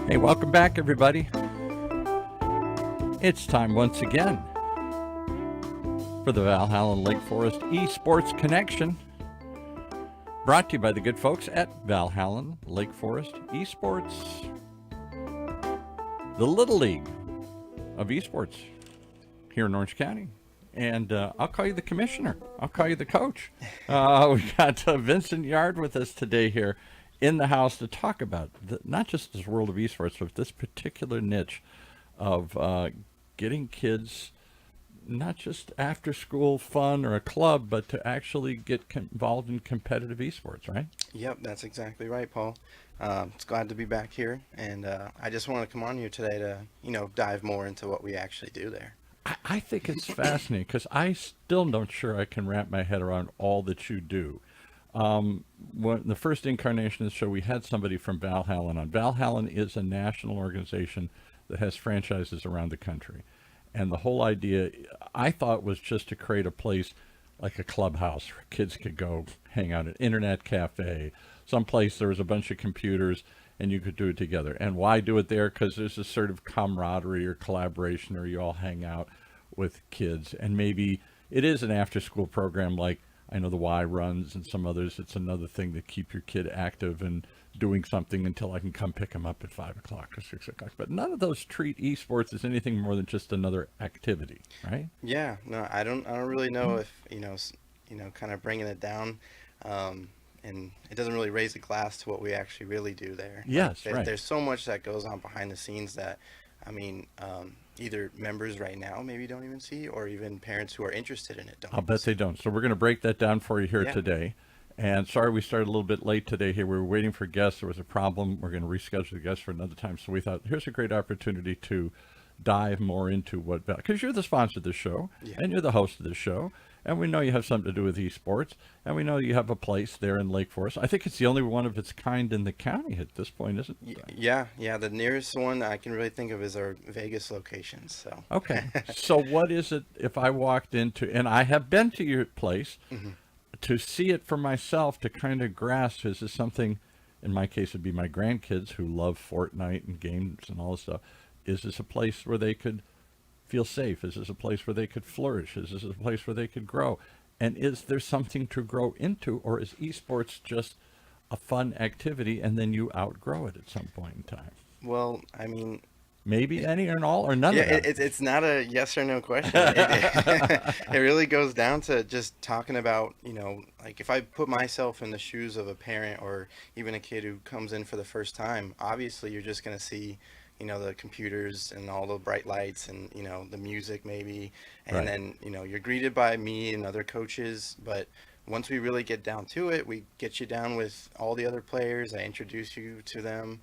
Hey, welcome back, everybody. It's time once again for the Valhallan Lake Forest Esports Connection, brought to you by the good folks at Valhallan Lake Forest Esports, the Little League of Esports here in Orange County. And I'll call you the commissioner. I'll call you the coach. We got Vincent Yard with us today here in the house to talk about not just this world of esports, but this particular niche of getting kids not just after school fun or a club, but to actually get involved in competitive esports, right? Yep, that's exactly right, Paul. It's glad to be back here, and I just want to come on here today to, dive more into what we actually do there. I think it's fascinating because I still don't sure I can wrap my head around all that you do. When the first incarnation of the show, we had somebody from Valhallan on. Valhallan is a national organization that has franchises around the country. And the whole idea, I thought, was just to create a place like a clubhouse where kids could go hang out, an internet cafe, someplace there was a bunch of computers and you could do it together. And why do it there? Because there's a sort of camaraderie or collaboration, or you all hang out with kids. And maybe it is an after-school program like I know the Y runs and some others. It's another thing to keep your kid active and doing something until I can come pick them up at 5 o'clock or 6 o'clock. But none of those treat esports as anything more than just another activity, right? Yeah, no, I don't really know if kind of bringing it down, and it doesn't really raise the glass to what we actually really do there. Yes, Like, right. there's so much that goes on behind the scenes that, I mean, either members right now maybe don't even see, or even parents who are interested in it don't I'll even bet see. they don't. So we're going to break that down for you here Yeah. today. And sorry we started a little bit late today here. We were waiting for guests. There was a problem. We're going to reschedule the guests for another time. So we thought here's a great opportunity to dive more into what, because you're the sponsor of the show Yeah. and you're the host of the show. And we know you have something to do with esports. And we know you have a place there in Lake Forest. I think it's the only one of its kind in the county at this point, isn't it? Yeah. The nearest one I can really think of is our Vegas location. So. Okay. So what is it if I walked into, and I have been to your place, Mhm. to see it for myself, to kind of grasp, is this something, in my case it'd be my grandkids who love Fortnite and games and all this stuff. Is this a place where they could feel safe? Is this a place where they could flourish? Is this a place where they could grow? And is there something to grow into, or is esports just a fun activity and then you outgrow it at some point in time? Well, I mean, Maybe any or all or none yeah, of that. it's not a yes or no question. It really goes down to just talking about, like if I put myself in the shoes of a parent or even a kid who comes in for the first time, obviously you're just going to see, the computers and all the bright lights and, the music maybe. And Right. then, you're greeted by me and other coaches. But once we really get down to it, we get you down with all the other players. I introduce you to them.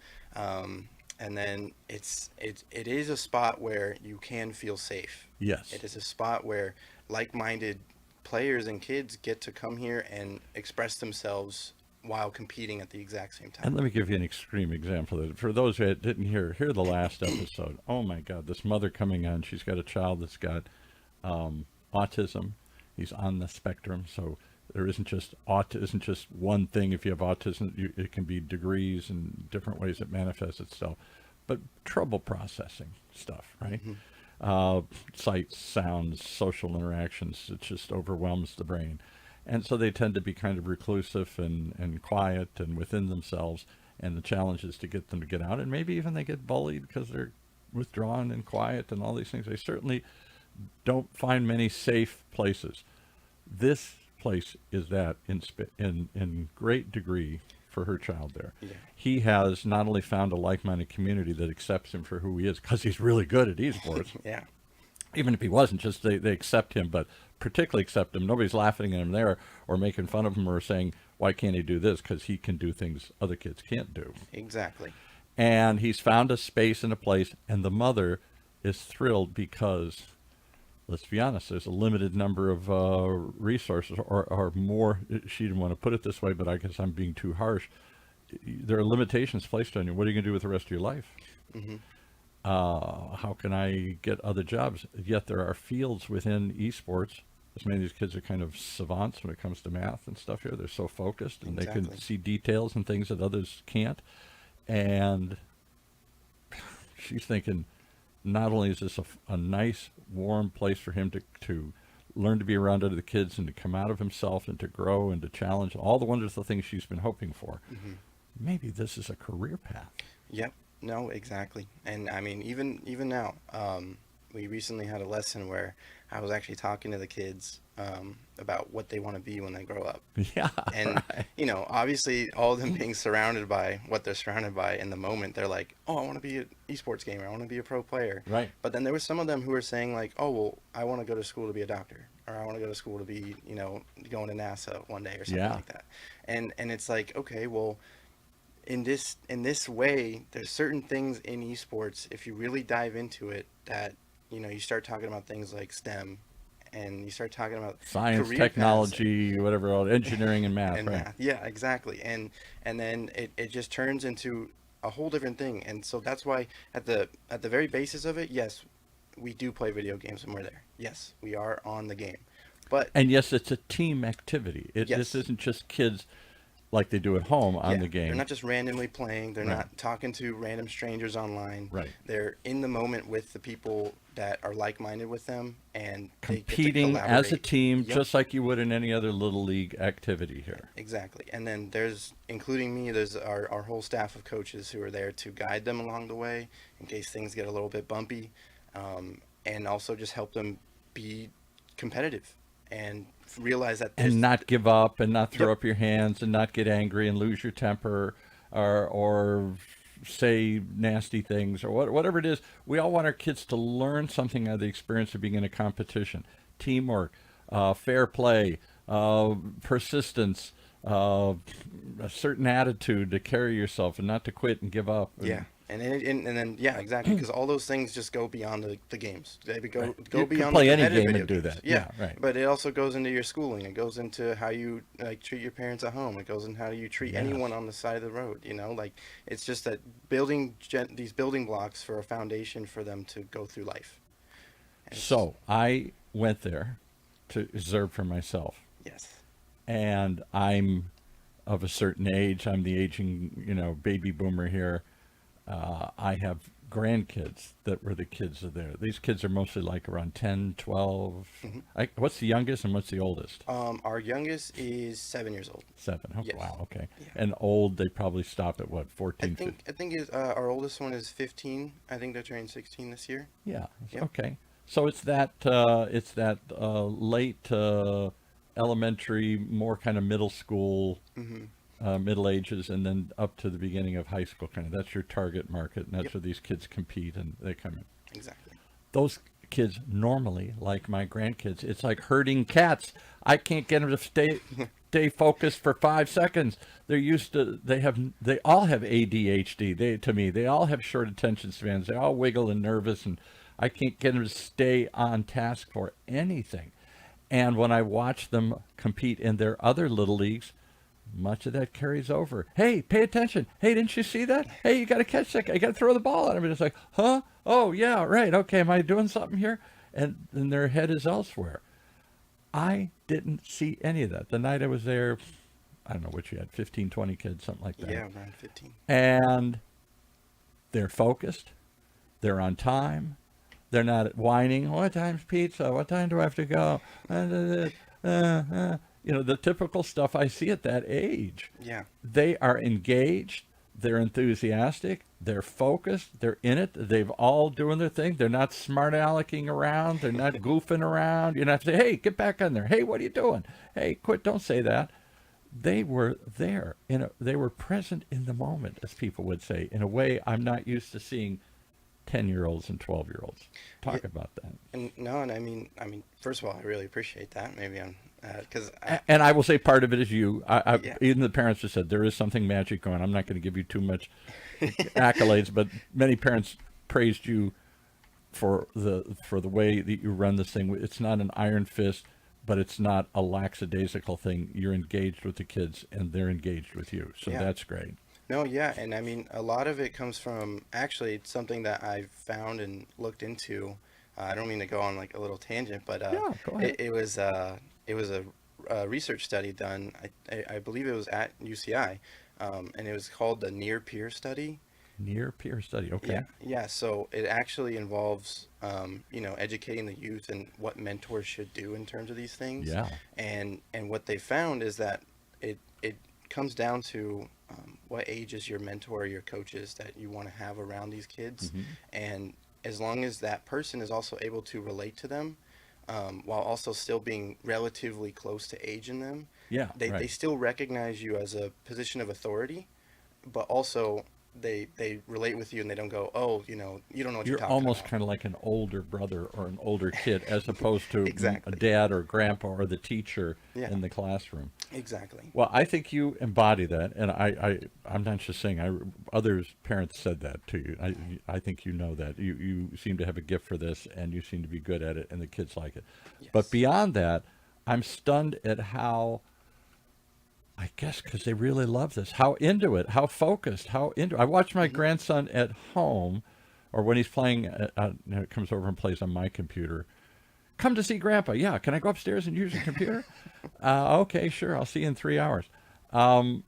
And then it is a spot where you can feel safe. Yes. It is a spot where like-minded players and kids get to come here and express themselves while competing at the exact same And time. let me give you an extreme example of it. For those who didn't hear the last episode. Oh my God, this mother coming on, she's got a child that's got autism. He's on the spectrum, so there isn't just one thing. If you have autism, it can be degrees and different ways it manifests itself. But trouble processing stuff, right? Mhm. Sights, sounds, social interactions, it just overwhelms the brain. And so they tend to be kind of reclusive and quiet and within themselves. And the challenge is to get them to get out. And maybe even they get bullied because they're withdrawn and quiet and all these things. They certainly don't find many safe places. This place is that in great degree for her child there. Yeah. He has not only found a like-minded community that accepts him for who he is, because he's really good at esports, Yeah. even if he wasn't, just they accept him, but particularly accept him. Nobody's laughing at him there or making fun of him or saying, why can't he do this? Because he can do things other kids can't do. Exactly. And he's found a space and a place, and the mother is thrilled because, let's be honest, there's a limited number of resources, or more. She didn't want to put it this way, but I guess I'm being too harsh. There are limitations placed on you. What are you going to do with the rest of your life? Hmm. How can I get other jobs? Yet there are fields within esports. As many of these kids are kind of savants when it comes to math and stuff here. They're so focused and they can Exactly. see details and things that others can't. And she's thinking, not only is this a nice, warm place for him to learn to be around other kids and to come out of himself and to grow and to challenge all the wonderful things she's been hoping for. Hmm. Maybe this is a career path. Yep. No, exactly. And I mean, even now, we recently had a lesson where I was actually talking to the kids about what they want to be when they grow up. Yeah, And right. obviously, all of them being surrounded by what they're surrounded by in the moment, they're like, "Oh, I want to be an esports gamer. I want to be a pro player." Right. But then there were some of them who were saying like, "Oh, well, I want to go to school to be a doctor, or I want to go to school to be, going to NASA one day or something Yeah. like that." And it's like, okay, well, in this way, there's certain things in esports, if you really dive into it, that you start talking about things like STEM, and you start talking about Science, career paths technology, whatever, all engineering and math, and right? math. Yeah, exactly. And then it just turns into a whole different thing. And so that's why at the very basis of it, yes, we do play video games and we're there. Yes, we are on the game. But And yes, it's a team activity. This yes, isn't just kids like they do at home on yeah, the they're game. not just randomly playing. They're Right. not talking to random strangers online. Right. They're in the moment with the people that are like-minded with them, and they get to Competing as a collaborate. team, Yep. just like you would in any other little league activity here. Exactly. And then there's, including me, there's our whole staff of coaches who are there to guide them along the way in case things get a little bit bumpy, and also just help them be competitive and realize that there's, And not give up and not throw Yep. up your hands and not get angry and lose your temper or say nasty things or whatever it is. We all want our kids to learn something out of the experience of being in a competition. Teamwork, fair play, persistence, a certain attitude to carry yourself and not to quit and give up. yeah. And then yeah, exactly, because all those things just go beyond the games. They go Right. go You can beyond play the any competitive game video and do games. that. Yeah, Yeah, right. but it also goes into your schooling. It goes into how you like treat your parents at home. It goes in how you treat Yes. anyone on the side of the road. Like it's just that these building blocks for a foundation for them to go through life. And So I went there to observe for myself. yes, And I'm of a certain age. I'm the aging, baby boomer here. I have grandkids that were the kids of there. These kids are mostly like around 10, 12. hmm What's the youngest and what's the oldest? our youngest is 7 years old. 7. Oh, Yes. wow. Okay. Yeah. And old, they probably stop at what, I 14, think 15? I think our oldest one is 15. I think they're turning 16 this year. Yeah. Yep. Okay. So it's that late elementary, more kind of middle school, Hmm. middle ages, and then up to the beginning of high school. Kind of that's your target market, and that's Yep. where these kids compete and they come in. Exactly. Those kids normally, like my grandkids, it's like herding cats. I can't get them to stay focused for 5 seconds. They're used to they all have ADHD. They all have short attention spans. They all wiggle and nervous, and I can't get them to stay on task for anything. And when I watch them compete in their other little leagues, much of that carries over. Hey, pay attention. Hey, didn't you see that? Hey, you got to catch that guy. You got to throw the ball at him. And it's like, huh? Oh, yeah, right. Okay, am I doing something here? And then their head is elsewhere. I didn't see any of that. The night I was there, I don't know what you had, 15, 20 kids, something like that. Yeah, around 15. And they're focused. They're on time. They're not whining. What time's pizza? What time do I have to go? The typical stuff I see at that age. Yeah. They are engaged. They're enthusiastic. They're focused. They're in it. They've all doing their thing. They're not smart alecking around. They're not goofing around. You don't have to say, hey, get back on there. Hey, what are you doing? Hey, quit. Don't say that. They were there. They were present in the moment, as people would say, in a way I'm not used to seeing 10-year-olds and 12-year-olds. Talk Yeah. about that. And I mean, first of all, I really appreciate that. Maybe I'm, because And I will say part of it is you. yeah, Even the parents have said there is something magic going on. I'm not going to give you too much accolades, but many parents praised you for the way that you run this thing. It's not an iron fist, but it's not a lackadaisical thing. You're engaged with the kids, and they're engaged with you. So yeah. that's great. No, yeah, and I mean, a lot of it comes from actually it's something that I've found and looked into. I don't mean to go on like a little tangent, but Yeah, go ahead. it was a research study done. I believe it was at UCI, and it was called the near peer study. Near peer study. Okay. Yeah. So it actually involves, educating the youth and what mentors should do in terms of these things. Yeah. And what they found is that it comes down to what age is your mentor or your coaches that you want to have around these kids, Hmm. and as long as that person is also able to relate to them, while also still being relatively close to age in them, Yeah. they Right. still recognize you as a position of authority, but also they relate with you and they don't go, oh, you don't know what you're You're talking almost about. kind of like an older brother or an older kid, as opposed to a Exactly. dad or grandpa or the teacher Yeah. in the classroom. Exactly. Well, I think you embody that, and I'm not just saying. Others parents said that to you. I think you know that. You seem to have a gift for this, and you seem to be good at it, and the kids like it. But Yes. beyond that, I'm stunned at how, I guess, because they really love this, how into it, how focused, how into. I watch my Hmm. grandson at home, or when he's playing. Comes over and plays on my computer. Come to see Grandpa. Yeah, can I go upstairs and use your computer? Okay, sure. I'll see you in 3 hours. Um,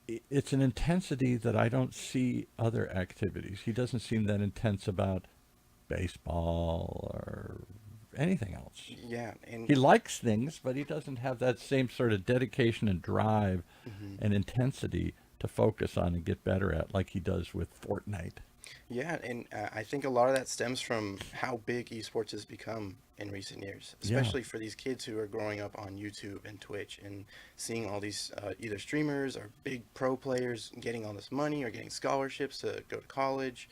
it's an intensity that I don't see other activities. He doesn't seem that intense about baseball or anything else. Yeah. And He likes things, but he doesn't have that same sort of dedication and drive mhm. and intensity to focus on and get better at like he does with Fortnite. Yeah, and I think a lot of that stems from how big esports has become in recent years, Yeah. especially for these kids who are growing up on YouTube and Twitch and seeing all these either streamers or big pro players getting all this money or getting scholarships to go to college.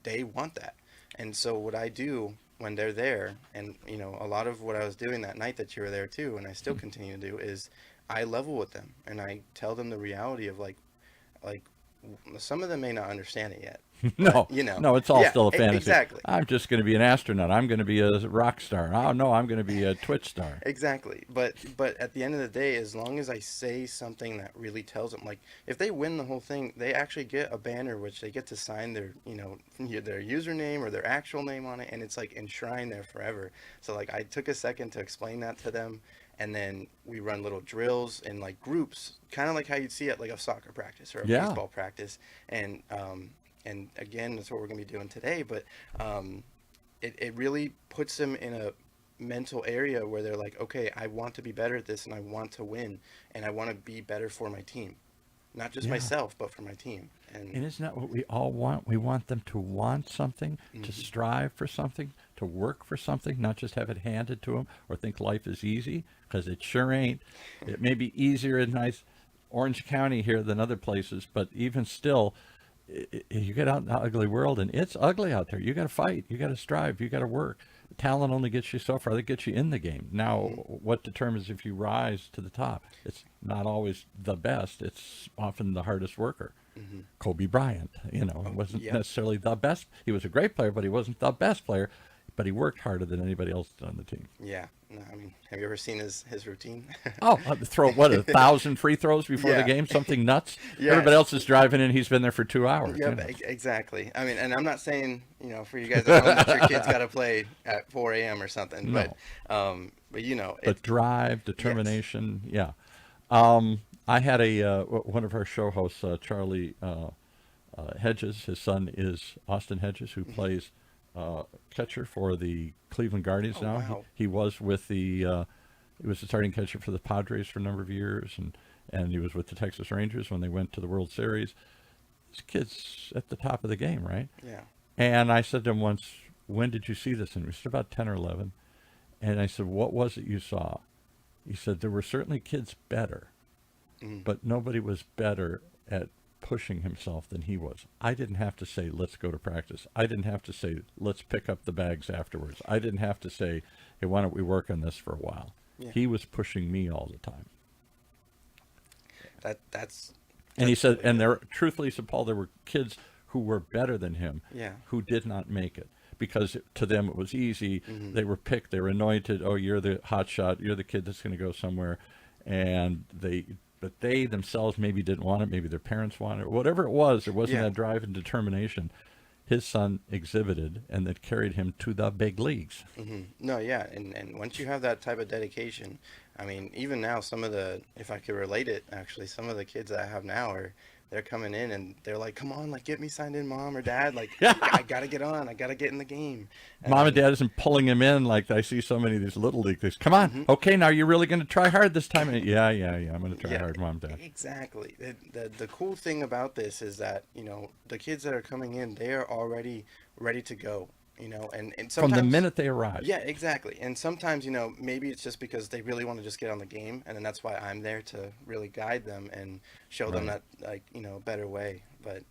They want that. And so what I do when they're there, and a lot of what I was doing that night that you were there too, and I still continue to do, is I level with them and I tell them the reality of like some of them may not understand it yet, but No, no, it's all yeah, still a fantasy. exactly. I'm just going to be an astronaut. I'm going to be a rock star. Oh no, I'm going to be a Twitch star. Exactly. But at the end of the day, as long as I say something that really tells them, like if they win the whole thing, they actually get a banner which they get to sign their, their username or their actual name on it, and it's like enshrined there forever. So like I took a second to explain that to them, and then we run little drills in like groups, kind of like how you'd see at like a soccer practice or a Yeah, baseball practice, and again, that's what we're gonna be doing today, but it really puts them in a mental area where they're like, okay, I want to be better at this and I want to win and I want to be better for my team. Not just yeah. myself, but for my team. And And isn't that what we all want? We want them to want something, to mhm, strive for something, to work for something, not just have it handed to them or think life is easy, because it sure ain't. It may be easier in nice Orange County here than other places, but even still, you get out in the ugly world and it's ugly out there. You got to fight, you got to strive, you got to work. Talent only gets you so far. That gets you in the game. Now, mhm, what determines if you rise to the top? It's not always the best. It's often the hardest worker. mhm. Kobe Bryant, Oh, wasn't yep. necessarily the best. He was a great player, but he wasn't the best player. But he worked harder than anybody else did on the team. Yeah. No, I mean, have you ever seen his routine? Oh, throw what, 1,000 free throws before the Yeah. game? Something nuts. Yeah. Everybody else is driving in. He's been there for 2 hours. Yep, exactly. I mean, and I'm not saying, for you guys at home that your kids got to play at 4 a.m. or something, No, but but it, drive, yes. determination. Yeah. I had one of our show hosts, Charlie Hedges. His son is Austin Hedges, who Mhm. plays catcher for the Cleveland Guardians Oh, now. wow. He was with he was the starting catcher for the Padres for a number of years, and he was with the Texas Rangers when they went to the World Series. This kid's at the top of the game, right? Yeah. And I said to him once, "When did you see this?" And he was about 10 or 11. And I said, "What was it you saw?" He said, "There were certainly kids better, Mm. but nobody was better at pushing himself than he was. I didn't have to say, let's go to practice. I didn't have to say, let's pick up the bags afterwards. I didn't have to say, hey, why don't we work on this for a while? Yeah. He was pushing me all the time." That's And he that's said, really and good. there, truthfully, he said, Paul, there were kids who were better than him Yeah. who did not make it because to them it was easy. Hmm. They were picked, they were anointed. Oh, you're the hot shot. You're the kid that's going to go somewhere. And but they themselves maybe didn't want it. Maybe their parents wanted it. Whatever it was, there wasn't Yeah. that drive and determination his son exhibited and that carried him to the big leagues. No, yeah, and once you have that type of dedication, I mean, even now, some of the, if I could relate it, actually, some of the kids that I have now are they're coming in and they're like, "Come on, like get me signed in, mom or dad. Like Yeah. I gotta get on. I gotta get in the game." And Mom and then, dad isn't pulling him in like I see so many of these little league things. Come on, hmm okay, now you're really going to try hard this time. Yeah, yeah, yeah. I'm going to try yeah, hard, mom, dad. exactly. The cool thing about this is that the kids that are coming in, they are already ready to go. And From the sometimes. minute they arrive. Yeah, exactly. And sometimes, maybe it's just because they really want to just get on the game, and then that's why I'm there to really guide them and show them Right. that, like, better way. But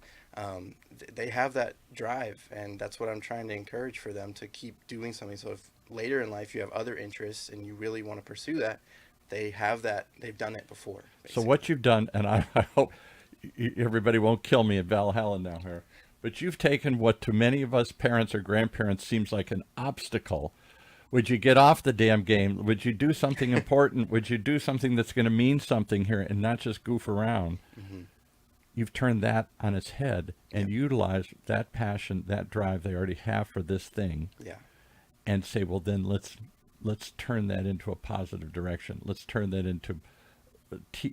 they have that drive, and that's what I'm trying to encourage for them to keep doing something. So if later in life you have other interests and you really want to pursue that, they have that. They've done it before, So basically. what you've done, and I hope everybody won't kill me at Valhallan now here, but you've taken what to many of us parents or grandparents seems like an obstacle. Would you get off the damn game? Would you do something important? Would you do something that's going to mean something here and not just goof around? Hmm. You've turned that on its head and Yep. utilized that passion, that drive they already have for this thing, Yeah. and say, well, then let's turn that into a positive direction. Let's turn that into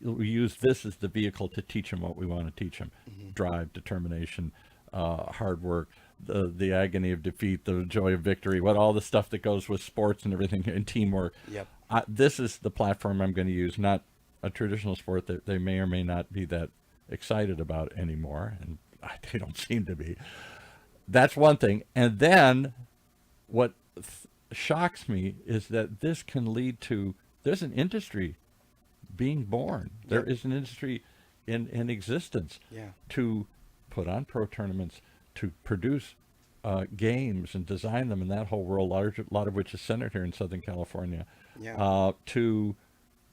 we use this as the vehicle to teach them what we want to teach them: Hmm. drive, determination, hard work, the agony of defeat, the joy of victory, what all the stuff that goes with sports and everything, and teamwork. Yep. This is the platform I'm going to use, not a traditional sport that they may or may not be that excited about anymore, and they don't seem to be. That's one thing. And then what shocks me is that this can lead to there's an industry being born. There Yep. is an industry in existence Yeah. to put on pro tournaments, to produce games and design them in that whole world, lot of which is centered here in Southern California. Yeah.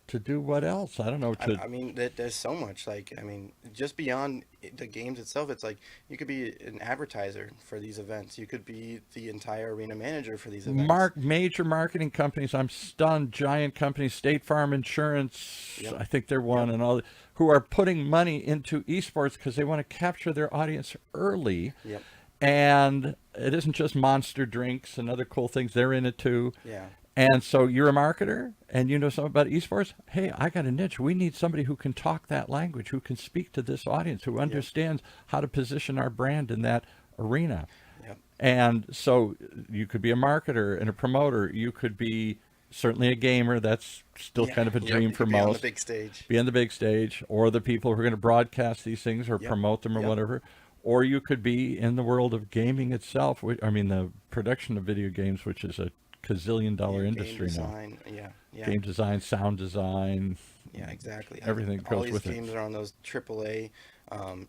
To do what else? I don't know. I mean, there's so much. Like, I mean, just beyond the games itself, it's like you could be an advertiser for these events. You could be the entire arena manager for these events. Major marketing companies. I'm stunned. Giant companies, State Farm Insurance. Yep. I think they're one, Yep. and all who are putting money into esports because they want to capture their audience early. Yep. And it isn't just Monster drinks and other cool things. They're in it too. Yeah. And so you're a marketer and you know something about esports. Hey, I got a niche. We need somebody who can talk that language, who can speak to this audience, who Yep. understands how to position our brand in that arena. Yep. And so you could be a marketer and a promoter. You could be certainly a gamer. That's still Yeah. kind of a Yep. dream You for could be on the most. big stage. Be on the big stage, or the people who are going to broadcast these things or Yep. promote them or Yep. whatever. Or you could be in the world of gaming itself. I mean, the production of video games, which is a gazillion-dollar Yeah, industry game now. design. Yeah. Yeah. Game design, sound design, Yeah. Exactly. everything that All goes these with games it. are on those AAA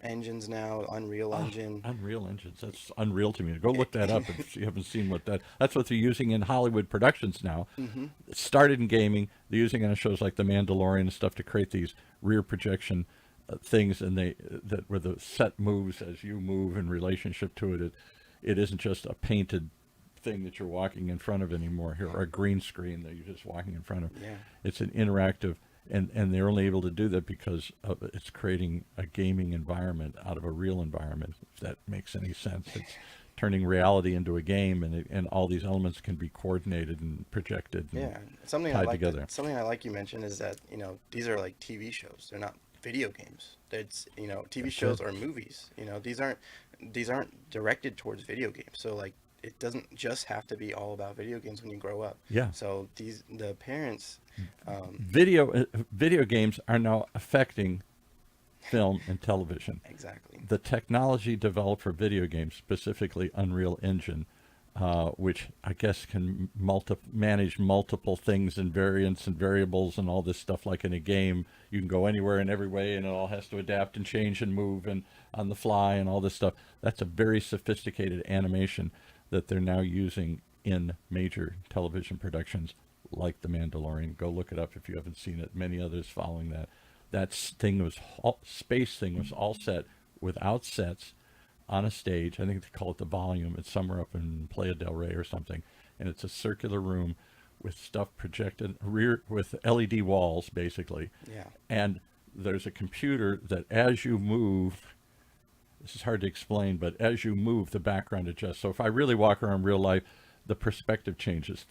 engines now. Unreal Engine. Unreal Engines. That's unreal to me. Go look that up if you haven't seen that's what they're using in Hollywood productions now. Hmm. It started in gaming. They're using it on shows like The Mandalorian and stuff to create these rear projection things, and that where the set moves as you move in relationship to it. It isn't just a painted thing that you're walking in front of anymore here, or a green screen that you're just walking in front of. Yeah. It's an interactive, and they're only able to do that because it's creating a gaming environment out of a real environment, if that makes any sense. It's turning reality into a game, and all these elements can be coordinated and projected and Yeah. Something I tied like. together. Something I like you mentioned is that these are like TV shows. They're not video games. It's TV That's shows it. or movies. These aren't directed towards video games. So like it doesn't just have to be all about video games when you grow up. Yeah. So the parents. Video games are now affecting film and television. Exactly. The technology developed for video games, specifically Unreal Engine, which I guess can manage multiple things and variants and variables and all this stuff. Like in a game, you can go anywhere and every way, and it all has to adapt and change and move and on the fly and all this stuff. That's a very sophisticated animation that they're now using in major television productions like The Mandalorian. Go look it up if you haven't seen it. Many others following that. Space thing was all set without sets on a stage. I think they call it the Volume. It's somewhere up in Playa del Rey or something, and it's a circular room with stuff projected with LED walls basically. Yeah. And there's a computer that as you move, this is hard to explain, but as you move, the background adjusts. So if I really walk around real life, the perspective changes,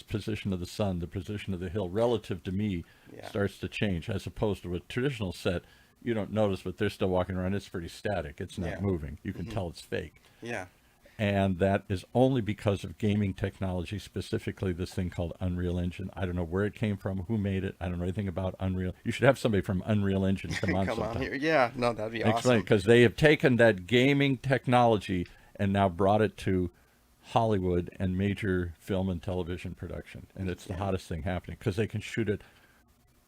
position of the sun, the position of the hill relative to me Yeah. starts to change, as opposed to a traditional set. You don't notice, but they're still walking around. It's pretty static. It's not Yeah. moving. You can tell it's fake. Yeah. And that is only because of gaming technology, specifically this thing called Unreal Engine. I don't know where it came from, who made it. I don't know anything about Unreal. You should have somebody from Unreal Engine come on Come on sometime. here. Yeah. No, that'd be Explain, awesome. because they have taken that gaming technology and now brought it to Hollywood and major film and television production. And it's the hottest thing happening because they can shoot it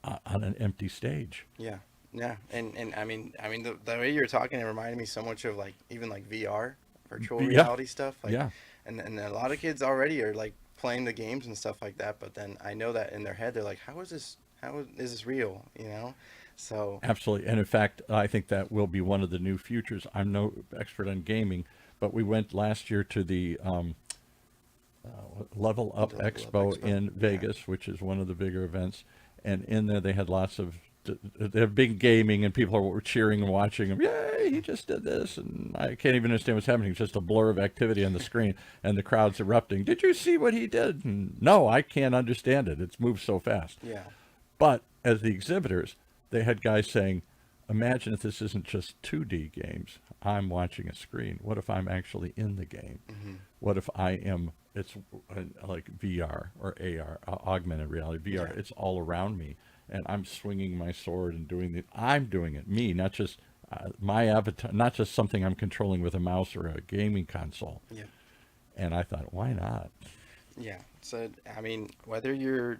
on an empty stage. Yeah. Yeah. And I mean the way you're talking, it reminded me so much of like even like VR, virtual Yeah. reality stuff. Like, Yeah. and a lot of kids already are like playing the games and stuff like that. But then I know that in their head they're like, how is this real? You know? So Absolutely. And in fact, I think that will be one of the new futures. I'm no expert on gaming, but we went last year to the Level Up The Level Up Expo Expo. in Yeah. Vegas, which is one of the bigger events. And in there, they had lots of they have big gaming, and people were cheering and watching him. Yay, he just did this. And I can't even understand what's happening. It's just a blur of activity on the screen, and the crowd's erupting. Did you see what he did? And, no, I can't understand it. It's moved so fast. yeah. But as the exhibitors, they had guys saying, imagine if this isn't just 2D games. I'm watching a screen. What if I'm actually in the game? What if I am, it's like VR or AR, augmented reality, VR. Yeah. It's all around me. And I'm swinging my sword and I'm doing it, me, not just my avatar, not just something I'm controlling with a mouse or a gaming console. Yeah. And I thought, why not? Yeah. So, I mean, whether you're,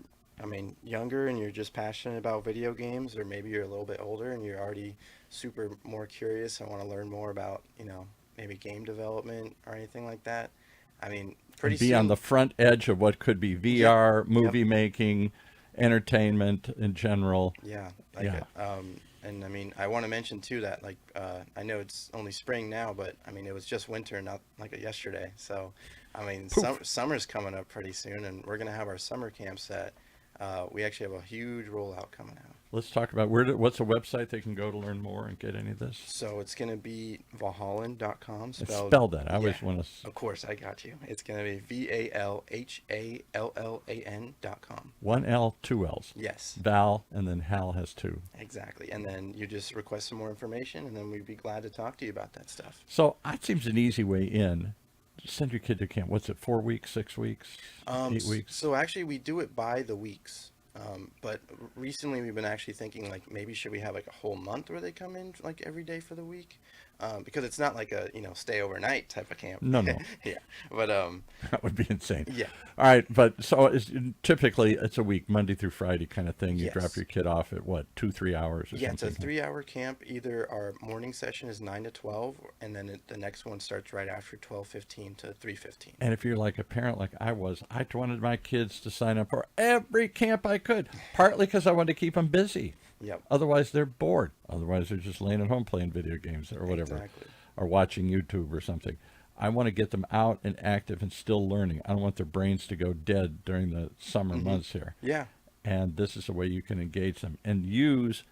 younger and you're just passionate about video games, or maybe you're a little bit older and you're already super more curious and want to learn more about, maybe game development or anything like that. I mean, pretty Be soon. on the front edge of what could be VR, Yep. movie making, entertainment in general. Yeah. Like Yeah. and I mean, I want to mention too that like I know it's only spring now, but I mean it was just winter, not like yesterday. So, I mean, summer's coming up pretty soon, and we're gonna have our summer camp set. We actually have a huge rollout coming out. Let's talk about what's a website they can go to learn more and get any of this? So it's gonna be Valhallan.com. Spell that. I always want to. Of course, I got you. It's gonna be VALHALLAN.com. One L, two L's. Yes. Val, and then Hal has two. Exactly. And then you just request some more information, and then we'd be glad to talk to you about that stuff. So that seems an easy way in. Just send your kid to camp. What's it? 4 weeks, 6 weeks, 8 weeks? So actually, we do it by the weeks. But recently, we've been actually thinking like maybe should we have like a whole month where they come in like every day for the week, because it's not like a stay overnight type of camp. No. Yeah, but That would be insane. yeah. All right, but so typically it's a week, Monday through Friday kind of thing. You Yes. drop your kid off at what, 2-3 hours or Yeah, it's something? a 3-hour camp. Either our morning session is 9 to 12, and then the next one starts right after 12:15 to 3:15. And if you're like a parent like I was, I wanted my kids to sign up for every camp I could, partly because I wanted to keep them busy. Yep. Otherwise, they're bored. Otherwise, they're just laying at home playing video games or whatever, Exactly. or watching YouTube or something. I want to get them out and active and still learning. I don't want their brains to go dead during the summer months here. Yeah. And this is a way you can engage them and use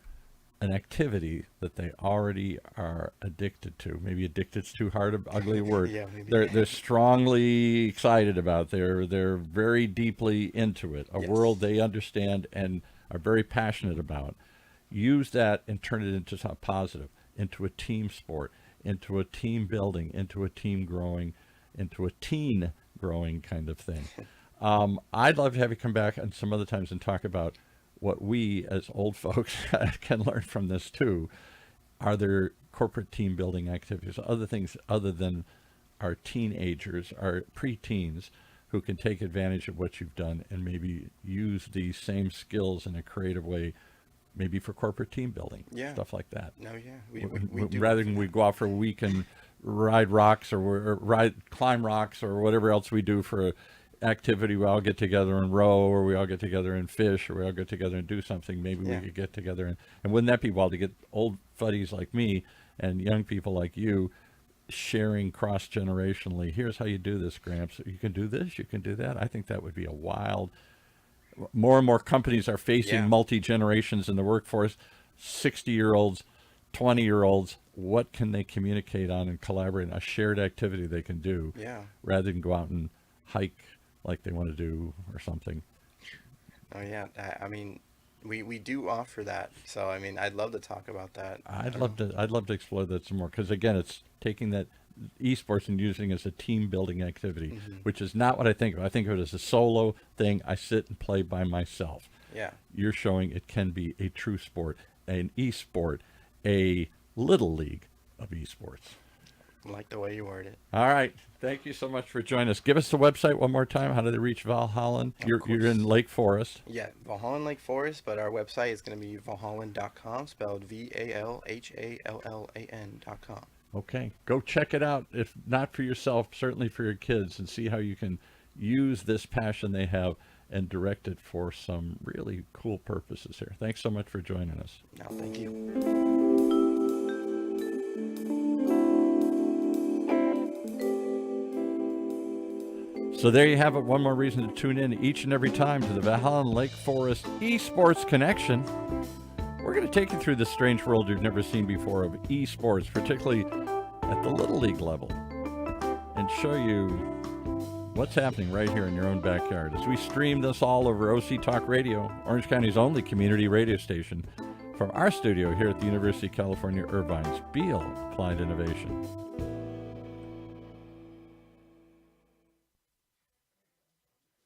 an activity that they already are addicted to. Maybe addicted's too hard an ugly word. Yeah, maybe. They're strongly excited about. They're very deeply into it. A Yes. world they understand and are very passionate about. Use that and turn it into something positive, into a team sport, into a team building, into a team growing, into a teen growing kind of thing. I'd love to have you come back and some other times and talk about what we as old folks can learn from this too. Are there corporate team building activities, other things other than our teenagers, our preteens, who can take advantage of what you've done and maybe use these same skills in a creative way, maybe for corporate team building, Yeah. stuff like that. No, yeah. We do. Rather than we go out for a week and ride rocks or climb rocks or whatever else we do for a activity, we all get together and row, or we all get together and fish, or we all get together and do something. Maybe Yeah. we could get together and wouldn't that be wild to get old buddies like me and young people like you sharing cross-generationally? Here's how you do this, Gramps. You can do this, you can do that. I think that would be a wild. More and more companies are facing Yeah. multi-generations in the workforce. 60-year-olds, 20-year-olds, what can they communicate on and collaborate on? A shared activity they can do Yeah. rather than go out and hike like they want to do or something. Oh yeah, I mean, we do offer that. So I mean, I'd love to talk about that. I'd love to explore that some more, because again, it's taking that esports and using it as a team building activity, Hmm. which is not what I think of. I think of it as a solo thing. I sit and play by myself. Yeah. You're showing it can be a true sport, an esport, a little league of esports. I like the way you word it. All right. Thank you so much for joining us. Give us the website one more time. How do they reach Valhallan? You're in Lake Forest. Yeah, Valhallan Lake Forest, but our website is going to be valhallan.com, spelled VALHALLAN.com. Okay. Go check it out. If not for yourself, certainly for your kids, and see how you can use this passion they have and direct it for some really cool purposes here. Thanks so much for joining us. No, thank you. So there you have it. One more reason to tune in each and every time to the Valhallan Lake Forest Esports Connection. We're going to take you through this strange world you've never seen before of esports, particularly at the Little League level, and show you what's happening right here in your own backyard as we stream this all over OC Talk Radio, Orange County's only community radio station, from our studio here at the University of California, Irvine's Beale Applied Innovation.